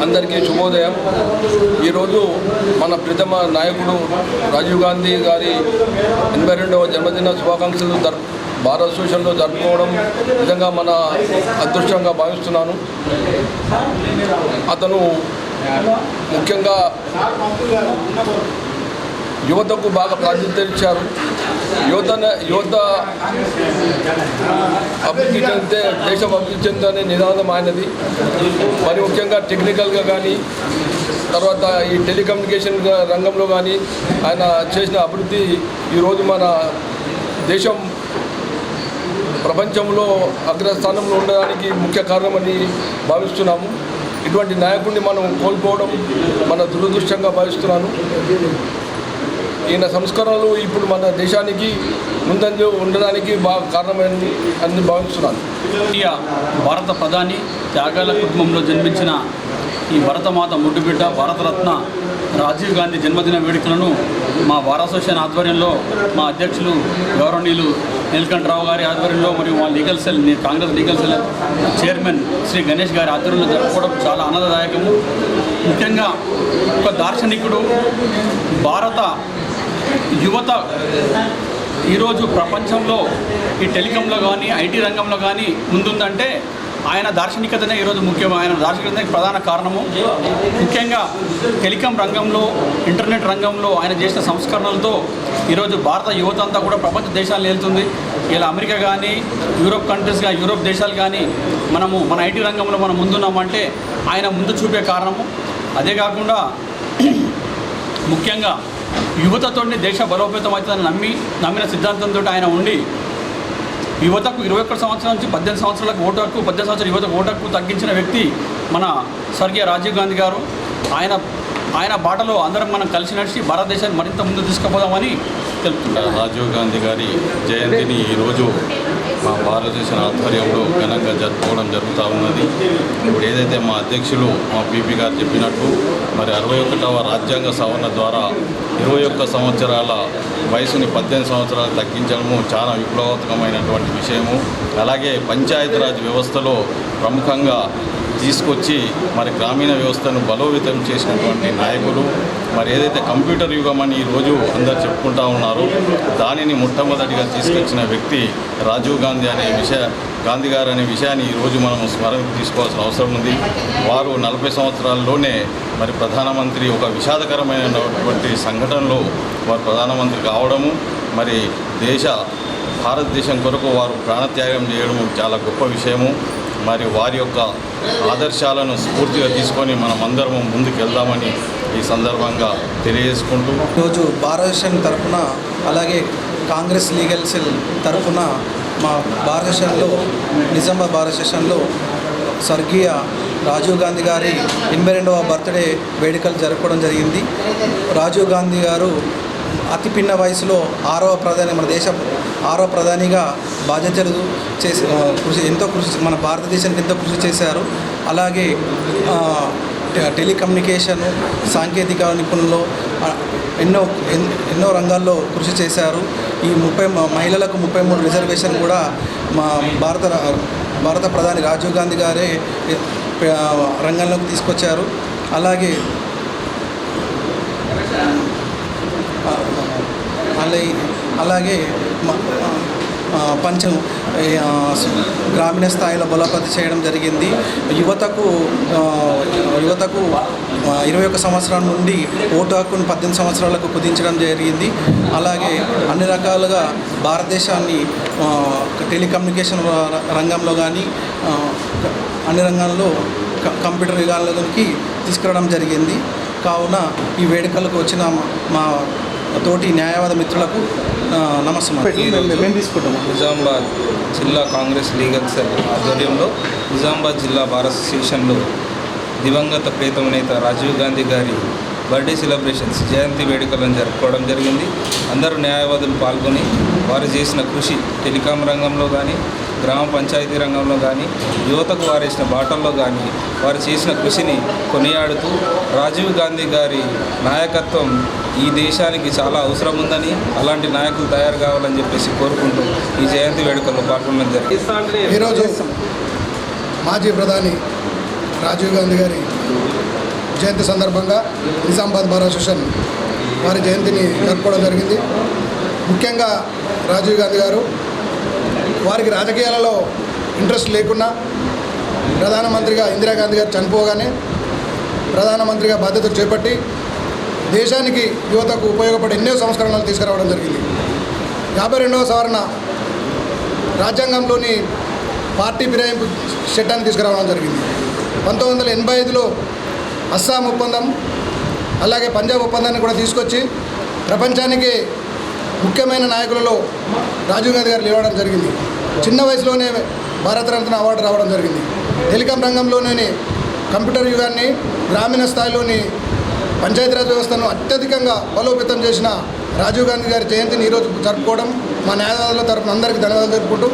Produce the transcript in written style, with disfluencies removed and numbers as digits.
అందరికీ శుభోదయం. ఈరోజు మన ప్రీతమ నాయకుడు రాజీవ్ గాంధీ గారి 82వ జన్మదిన శుభాకాంక్షలు భారత అసోసియేషన్లో జరుపుకోవడం నిజంగా మన అదృష్టంగా భావిస్తున్నాను. అతను ముఖ్యంగా యువతకు బాగా ప్రాధాన్యత ఇచ్చారు. యువత అభివృద్ధి చెందితే దేశం అభివృద్ధి చెందనే నినాదం ఆయనది. మరి ముఖ్యంగా టెక్నికల్గా కానీ తర్వాత ఈ టెలికమ్యూనికేషన్ రంగంలో కానీ ఆయన చేసిన అభివృద్ధి ఈరోజు మన దేశం ప్రపంచంలో అగ్రస్థానంలో ఉండడానికి ముఖ్య కారణమని భావిస్తున్నాము. ఇటువంటి నాయకుడిని మనం కోల్పోవడం మన దురదృష్టంగా భావిస్తున్నాను. ఈయన సంస్కరణలు ఇప్పుడు మన దేశానికి ముందంజ ఉండడానికి బాగా కారణమైనది అని భావిస్తున్నాను. భారత ప్రధాని త్యాగాల కుటుంబంలో జన్మించిన ఈ భరతమాత ముద్దుబిడ్డ భారతరత్న రాజీవ్ గాంధీ జన్మదిన వేడుకలను మా భారత అసోసియేషన్ ఆధ్వర్యంలో మా అధ్యక్షులు గౌరవనీయులు నీలకంఠరావు గారి ఆధ్వర్యంలో మరియు మా legal cell Congress legal cell chairman Shri Ganesh గారి ఆధ్వర్యంలో జరుపుకోవడం చాలా ఆనందదాయకము. ముఖ్యంగా ఒక దార్శనికుడు, భారత యువత ఈరోజు ప్రపంచంలో ఈ టెలికాంలో కానీ ఐటీ రంగంలో కానీ ముందుందంటే ఆయన దార్శనికతనే ఈరోజు ముఖ్యం. ఆయన దార్శనికతకి ప్రధాన కారణము. ముఖ్యంగా టెలికాం రంగంలో, ఇంటర్నెట్ రంగంలో ఆయన చేసిన సంస్కరణలతో ఈరోజు భారత యువత అంతా కూడా ప్రపంచ దేశాలను వెళ్తుంది. ఇలా అమెరికా కానీ యూరోప్ కంట్రీస్గా యూరోప్ దేశాలు కానీ మన ఐటీ రంగంలో మనం ముందున్నామంటే ఆయన ముందు చూపే కారణము. అదే కాకుండా ముఖ్యంగా యువతతో దేశ బలోపేతం అవుతుందని నమ్మిన సిద్ధాంతంతో ఆయన ఉండి యువతకు 21 సంవత్సరాల నుంచి 18 సంవత్సరాలకు ఓటు హక్కు, 18 సంవత్సరాల యువతకు ఓటు హక్కు తగ్గించిన వ్యక్తి మన స్వర్గీయ రాజీవ్ గాంధీ గారు. ఆయన బాటలో అందరం మనం కలిసి నడిచి భారతదేశాన్ని మరింత ముందు తీసుకుపోదామని తెలుపుతున్నారు. రాజీవ్ గాంధీ గారి జయంతిని ఈరోజు మా భారతదేశ ఆధ్వర్యంలో ఘనంగా జరుపుకోవడం జరుగుతూ ఉన్నది. ఇప్పుడు ఏదైతే మా అధ్యక్షులు మా పీపీ గారు చెప్పినట్టు మరి 61వ రాజ్యాంగ సవరణ ద్వారా 21 సంవత్సరాల వయసుని 18 సంవత్సరాలు తగ్గించడము చాలా విప్లవాత్మకమైనటువంటి విషయము. అలాగే పంచాయతీరాజ్ వ్యవస్థలో ప్రముఖంగా తీసుకొచ్చి మరి గ్రామీణ వ్యవస్థను బలోపేతం చేసినటువంటి నాయకులు. మరి ఏదైతే కంప్యూటర్ యుగం అని ఈరోజు అందరు చెప్పుకుంటూ ఉన్నారో దానిని మొట్టమొదటిగా తీసుకొచ్చిన వ్యక్తి రాజీవ్ గాంధీ గాంధీ గారు అనే విషయాన్ని ఈరోజు మనం స్మరణకు తీసుకోవాల్సిన అవసరం ఉంది. వారు 40 సంవత్సరాల్లోనే మరి ప్రధానమంత్రి, ఒక విషాదకరమైనటువంటి సంఘటనలో వారు ప్రధానమంత్రి కావడము, మరి భారతదేశం కొరకు వారు ప్రాణత్యాగం చేయడము చాలా గొప్ప విషయము. మరి వారి యొక్క ఆదర్శాలను స్ఫూర్తిగా తీసుకొని మనమందరం ముందుకు వెళ్దామని ఈ సందర్భంగా తెలియజేసుకుంటూ ఈరోజు భారతదేశం తరఫున అలాగే కాంగ్రెస్ లీగల్ సెల్ తరఫున మా భారతదేశంలో నిజామాబాద్ భారతదేశంలో స్వర్గీయ రాజీవ్ గాంధీ గారి 82వ బర్త్డే వేడుకలు జరుపుకోవడం జరిగింది. రాజీవ్ గాంధీ గారు అతి పిన్న వయసులో 6వ ప్రధాని, మన దేశ 6వ ప్రధానిగా బాధ్యతలు మన భారతదేశానికి ఎంతో కృషి చేశారు. అలాగే టెలికమ్యూనికేషన్, సాంకేతిక నిపుణులు ఎన్నో రంగాల్లో కృషి చేశారు. ఈ మహిళలకు 33 రిజర్వేషన్ కూడా మా భారత ప్రధాని రాజీవ్ గాంధీ గారే రంగంలోకి తీసుకొచ్చారు. అలాగే గ్రామీణ స్థాయిలో బలోపేతం చేయడం జరిగింది. యువతకు 21 సంవత్సరాల నుండి ఓటు హక్కును 18 సంవత్సరాలకు కుదించడం జరిగింది. అలాగే అన్ని రకాలుగా భారతదేశాన్ని టెలికమ్యూనికేషన్ రంగంలో కానీ అన్ని రంగాల్లో కంప్యూటర్ యుగాల్లోకి తీసుకురావడం జరిగింది. కావున ఈ వేడుకలకు వచ్చిన మా తోటి న్యాయవాద మిత్రులకు నమస్కారం. నిజామాబాద్ జిల్లా కాంగ్రెస్ లీగల్ సెల్ ఆధ్వర్యంలో నిజామాబాద్ జిల్లా భారత అసోసియేషన్లో దివంగత ప్రియతమ నేత రాజీవ్ గాంధీ గారి బర్త్డే సెలబ్రేషన్స్, జయంతి వేడుకలను జరుపుకోవడం జరిగింది. అందరూ న్యాయవాదులు పాల్గొని వారు చేసిన కృషి టెలికాం రంగంలో కానీ, గ్రామ పంచాయతీ రంగంలో కానీ, యువతకు వారేసిన బాటల్లో కానీ వారు చేసిన కృషిని కొనియాడుతూ రాజీవ్ గాంధీ గారి నాయకత్వం ఈ దేశానికి చాలా అవసరం ఉందని, అలాంటి నాయకులు తయారు కావాలని చెప్పేసి కోరుకుంటూ ఈ జయంతి వేడుకల్లో పాల్గొనడం జరిగింది. ఈరోజు మాజీ ప్రధాని రాజీవ్ గాంధీ గారి జయంతి సందర్భంగా నిజామాబాద్ బార్ అసోసియేషన్ వారి జయంతిని జరుపుకోవడం జరిగింది. ముఖ్యంగా రాజీవ్ గాంధీ గారు వారికి రాజకీయాలలో ఇంట్రెస్ట్ లేకున్నా ప్రధానమంత్రిగా ఇందిరాగాంధీ గారు చనిపోగానే ప్రధానమంత్రిగా బాధ్యతలు చేపట్టి దేశానికి యువతకు ఉపయోగపడే ఎన్నో సంస్కరణలు తీసుకురావడం జరిగింది. 52వ సవరణ రాజ్యాంగంలోని పార్టీ ఫిరాయింపు చట్టాన్ని తీసుకురావడం జరిగింది. 1985లో అస్సాం ఒప్పందం అలాగే పంజాబ్ ఒప్పందాన్ని కూడా తీసుకొచ్చి ప్రపంచానికి ముఖ్యమైన నాయకులలో రాజీవ్ గాంధీ గారు నిలవడం జరిగింది. చిన్న వయసులోనే భారతరత్న అవార్డు రావడం జరిగింది. టెలికాం రంగంలోని కంప్యూటర్ యుగాన్ని గ్రామీణ స్థాయిలోని పంచాయతీరాజ్ వ్యవస్థను అత్యధికంగా బలోపేతం చేసిన రాజీవ్ గాంధీ గారి జయంతిని ఈరోజు జరుపుకోవడం మా న్యాయవాదుల తరఫున అందరికీ ధన్యవాదాలు జరుపుకుంటూ